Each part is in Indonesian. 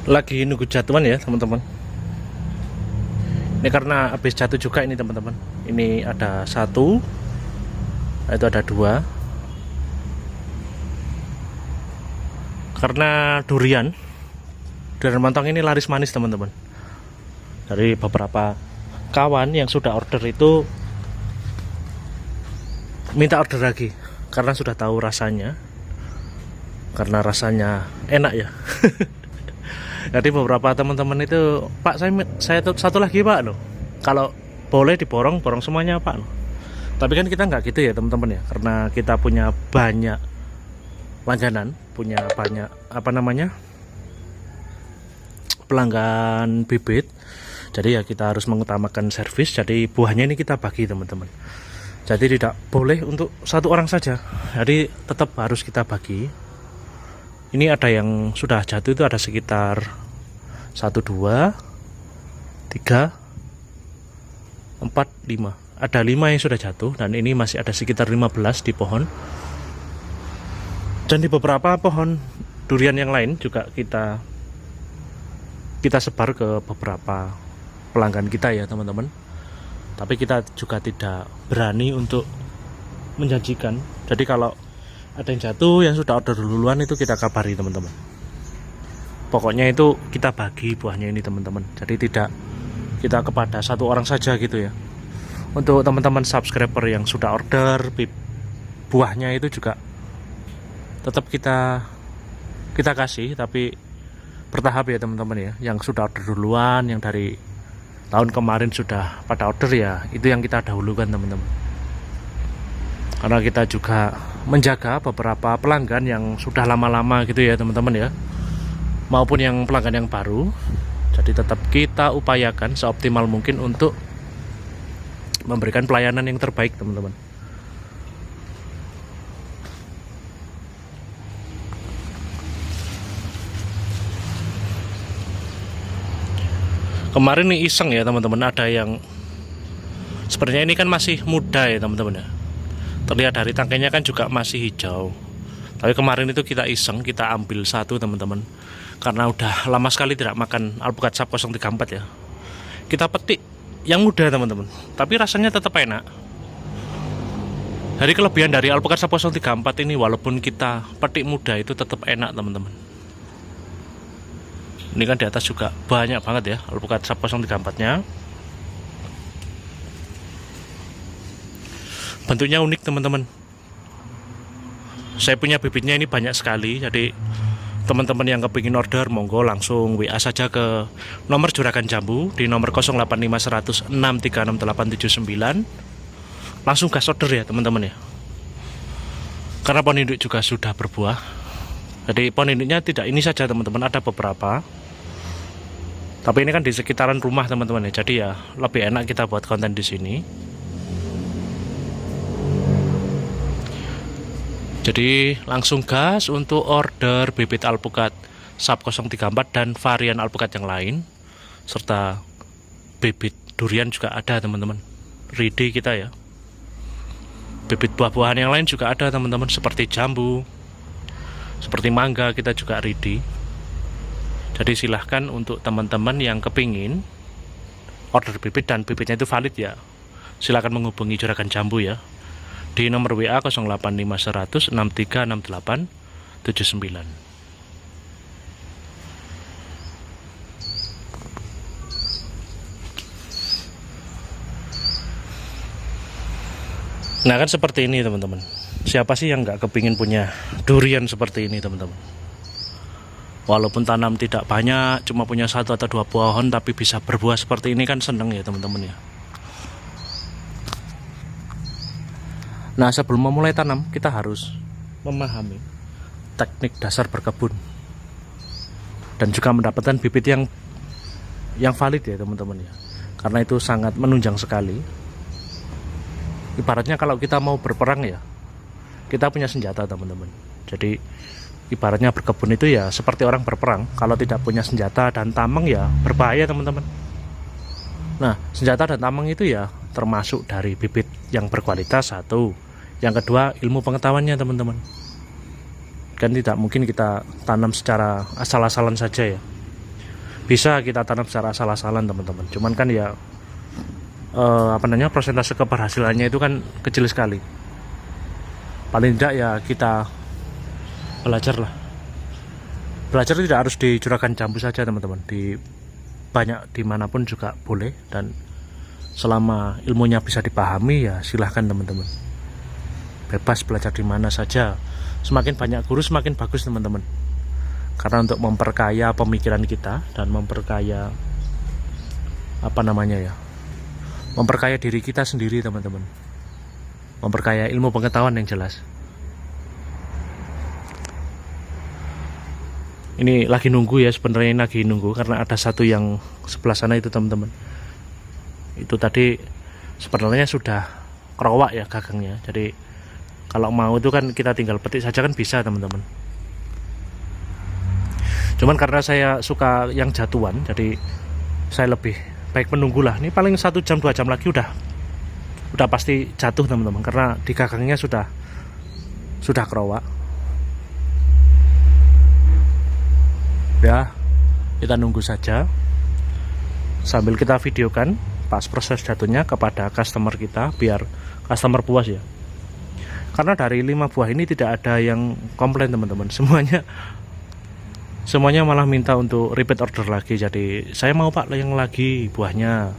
Lagi nunggu jatuhan ya teman-teman. Ini karena habis jatuh juga ini teman-teman. Ini ada satu, itu ada dua. Karena durian montong ini laris manis teman-teman. Dari beberapa kawan yang sudah order itu minta order lagi karena sudah tahu rasanya. Karena rasanya enak ya. Jadi beberapa teman-teman itu, Pak saya satu lagi Pak loh. Kalau boleh diborong semuanya Pak loh. Tapi kan kita nggak gitu ya teman-teman ya, karena kita punya banyak langganan, punya banyak pelanggan bibit. Jadi ya kita harus mengutamakan servis. Jadi buahnya ini kita bagi teman-teman. Jadi tidak boleh untuk satu orang saja. Jadi tetap harus kita bagi. Ini ada yang sudah jatuh itu ada sekitar 1, 2, 3, 4, 5. Ada 5 yang sudah jatuh dan ini masih ada sekitar 15 di pohon. Dan di beberapa pohon durian yang lain juga kita sebar ke beberapa pelanggan kita ya teman-teman. Tapi kita juga tidak berani untuk menjanjikan. Jadi kalau ada yang jatuh yang sudah order duluan itu kita kabari teman-teman. Pokoknya itu kita bagi buahnya ini teman-teman. Jadi tidak kita kepada satu orang saja gitu ya. Untuk teman-teman subscriber yang sudah order buahnya itu juga tetap kita kasih, tapi bertahap ya teman-teman ya. Yang sudah order duluan, yang dari tahun kemarin sudah pada order ya, itu yang kita dahulukan teman-teman. Karena kita juga menjaga beberapa pelanggan yang sudah lama-lama gitu ya teman-teman ya, maupun yang pelanggan yang baru. Jadi tetap kita upayakan seoptimal mungkin untuk memberikan pelayanan yang terbaik teman-teman. Kemarin nih iseng ya teman-teman, ada yang sebenarnya ini kan masih muda ya teman-teman ya. Terlihat dari tangkainya kan juga masih hijau. Tapi kemarin itu kita iseng, kita ambil satu teman-teman. Karena udah lama sekali tidak makan alpukat sap 034 ya. Kita petik yang muda teman-teman, tapi rasanya tetap enak. Dari kelebihan dari alpukat sap 034 ini, walaupun kita petik muda itu tetap enak teman-teman. Ini kan di atas juga banyak banget ya alpukat sap 034-nya. Bentuknya unik teman-teman. Saya punya bibitnya ini banyak sekali. Jadi teman-teman yang kepingin order monggo langsung WA saja ke nomor Juragan Jambu di nomor 085106368879. Langsung gas order ya teman-teman ya. Karena pohon induk juga sudah berbuah. Jadi pohon induknya tidak ini saja teman-teman, ada beberapa. Tapi ini kan di sekitaran rumah teman-teman ya. Jadi ya lebih enak kita buat konten di sini. Jadi langsung gas untuk order bibit alpukat sap 034 dan varian alpukat yang lain, serta bibit durian juga ada teman-teman. Ridi kita ya. Bibit buah-buahan yang lain juga ada teman-teman, seperti jambu, seperti mangga kita juga ridi. Jadi silahkan untuk teman-teman yang kepingin order bibit dan bibitnya itu valid ya, silahkan menghubungi Juragan Jambu ya di nomor WA 085106368879. Nah kan seperti ini teman-teman. Siapa sih yang nggak kepingin punya durian seperti ini teman-teman? Walaupun tanam tidak banyak, cuma punya 1 atau 2 pohon, tapi bisa berbuah seperti ini kan seneng ya teman-teman ya. Nah sebelum memulai tanam kita harus memahami teknik dasar berkebun dan juga mendapatkan bibit yang valid ya teman-teman ya. Karena itu sangat menunjang sekali. Ibaratnya kalau kita mau berperang ya, kita punya senjata teman-teman. Jadi ibaratnya berkebun itu ya seperti orang berperang. Kalau tidak punya senjata dan tameng ya berbahaya teman-teman. Nah senjata dan tameng itu ya termasuk dari bibit yang berkualitas satu, yang kedua ilmu pengetahuannya teman-teman. Kan tidak mungkin kita tanam secara asal-asalan saja ya. bisa kita tanam secara asal-asalan teman-teman. Cuman kan ya persentase keberhasilannya itu kan kecil sekali. Paling tidak ya kita belajar lah. Belajar tidak harus di juragan jambu saja teman-teman, di banyak dimanapun juga boleh, dan selama ilmunya bisa dipahami ya silahkan teman-teman, bebas belajar di mana saja. Semakin banyak guru semakin bagus teman-teman, karena untuk memperkaya pemikiran kita dan memperkaya memperkaya diri kita sendiri teman-teman, memperkaya ilmu pengetahuan yang jelas. Ini lagi nunggu ya, sebenarnya lagi nunggu karena ada satu yang sebelah sana itu teman-teman. Itu tadi sebenarnya sudah kerowak ya gagangnya. Jadi kalau mau itu kan kita tinggal petik saja kan bisa teman-teman. Cuman karena saya suka yang jatuhan, jadi saya lebih baik menunggulah. Ini paling 1 jam 2 jam lagi udah pasti jatuh teman-teman, karena di gagangnya sudah kerowak. Ya, kita nunggu saja sambil kita videokan pas proses jatuhnya kepada customer kita, biar customer puas ya. Karena dari 5 buah ini tidak ada yang komplain teman-teman, semuanya malah minta untuk repeat order lagi. Jadi saya mau pak yang lagi buahnya,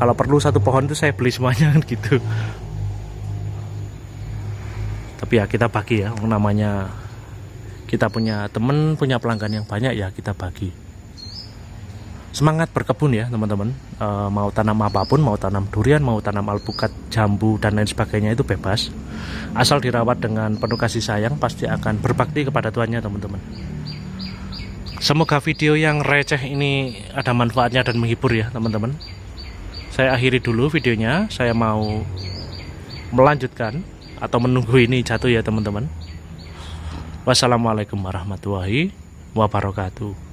kalau perlu 1 pohon itu saya beli semuanya kan gitu. Tapi ya kita bagi ya, namanya kita punya temen, punya pelanggan yang banyak ya kita bagi. Semangat berkebun ya teman-teman. Mau tanam apapun, mau tanam durian, mau tanam alpukat, jambu dan lain sebagainya itu bebas. Asal dirawat dengan penuh kasih sayang, pasti akan berbakti kepada tuannya teman-teman. Semoga video yang receh ini ada manfaatnya dan menghibur ya teman-teman. Saya akhiri dulu videonya, saya mau melanjutkan atau menunggu ini jatuh ya teman-teman. Wassalamualaikum warahmatullahi wabarakatuh.